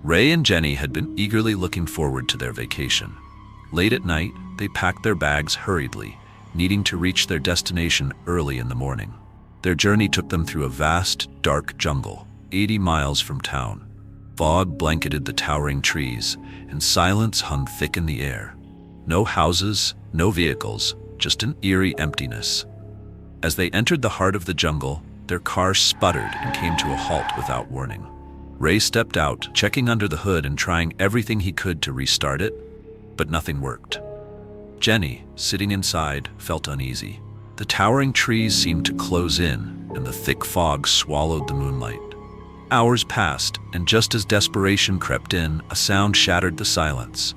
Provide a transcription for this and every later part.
Ray and Jenny had been eagerly looking forward to their vacation. Late at night, they packed their bags hurriedly, needing to reach their destination early in the morning. Their journey took them through a vast, dark jungle, 80 miles from town. Fog blanketed the towering trees, and silence hung thick in the air. No houses, no vehicles, just an eerie emptiness. As they entered the heart of the jungle, their car sputtered and came to a halt without warning. Ray stepped out, checking under the hood and trying everything he could to restart it, but nothing worked. Jenny, sitting inside, felt uneasy. The towering trees seemed to close in, and the thick fog swallowed the moonlight. Hours passed, and just as desperation crept in, a sound shattered the silence.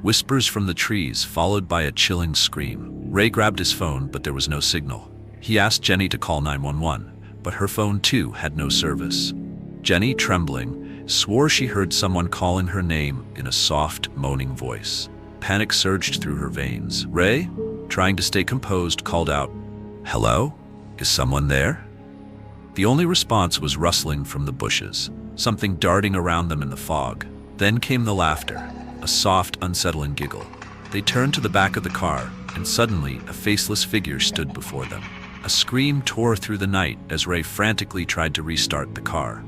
Whispers from the trees, followed by a chilling scream. Ray grabbed his phone, but there was no signal. He asked Jenny to call 911, but her phone too had no service. Jenny, trembling, swore she heard someone calling her name in a soft, moaning voice. Panic surged through her veins. Ray, trying to stay composed, called out, "Hello? Is someone there?" The only response was rustling from the bushes, something darting around them in the fog. Then came the laughter, a soft, unsettling giggle. They turned to the back of the car, and suddenly a faceless figure stood before them. A scream tore through the night as Ray frantically tried to restart the car.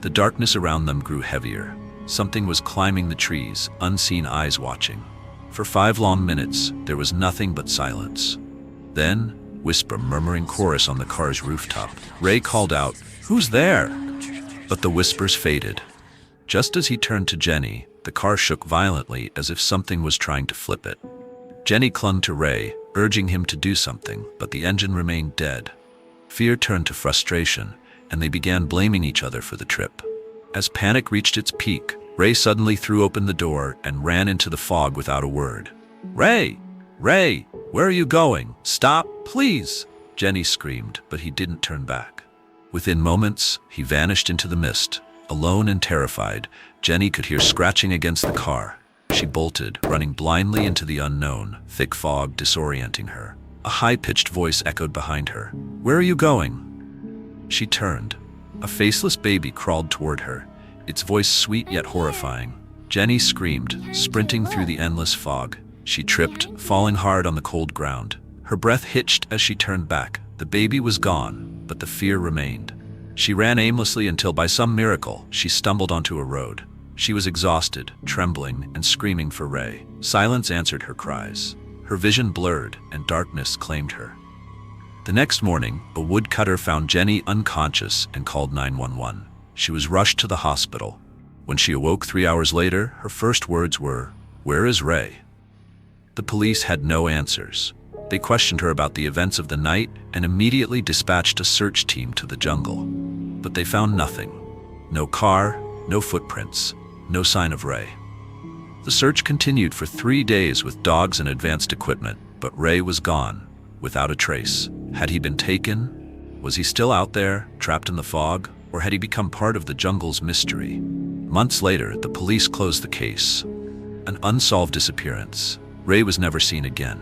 The darkness around them grew heavier. Something was climbing the trees, unseen eyes watching. For 5 long minutes, there was nothing but silence. Then, whisper murmuring chorus on the car's rooftop. Ray called out, "Who's there?" But the whispers faded. Just as he turned to Jenny, the car shook violently as if something was trying to flip it. Jenny clung to Ray, urging him to do something, but the engine remained dead. Fear turned to frustration, and they began blaming each other for the trip. As panic reached its peak, Ray suddenly threw open the door and ran into the fog without a word. "Ray! Ray! Where are you going? Stop, please!" Jenny screamed, but he didn't turn back. Within moments, he vanished into the mist. Alone and terrified, Jenny could hear scratching against the car. She bolted, running blindly into the unknown, thick fog disorienting her. A high-pitched voice echoed behind her. "Where are you going?" She turned. A faceless baby crawled toward her, its voice sweet yet horrifying. Jenny screamed, sprinting through the endless fog. She tripped, falling hard on the cold ground. Her breath hitched as she turned back. The baby was gone, but the fear remained. She ran aimlessly until, by some miracle, she stumbled onto a road. She was exhausted, trembling, and screaming for Ray. Silence answered her cries. Her vision blurred, and darkness claimed her. The next morning, a woodcutter found Jenny unconscious and called 911. She was rushed to the hospital. When she awoke 3 hours later, her first words were, "Where is Ray?" The police had no answers. They questioned her about the events of the night and immediately dispatched a search team to the jungle. But they found nothing. No car, no footprints, no sign of Ray. The search continued for 3 days with dogs and advanced equipment, but Ray was gone, without a trace. Had he been taken? Was he still out there, trapped in the fog? Or had he become part of the jungle's mystery? Months later, the police closed the case. An unsolved disappearance. Ray was never seen again.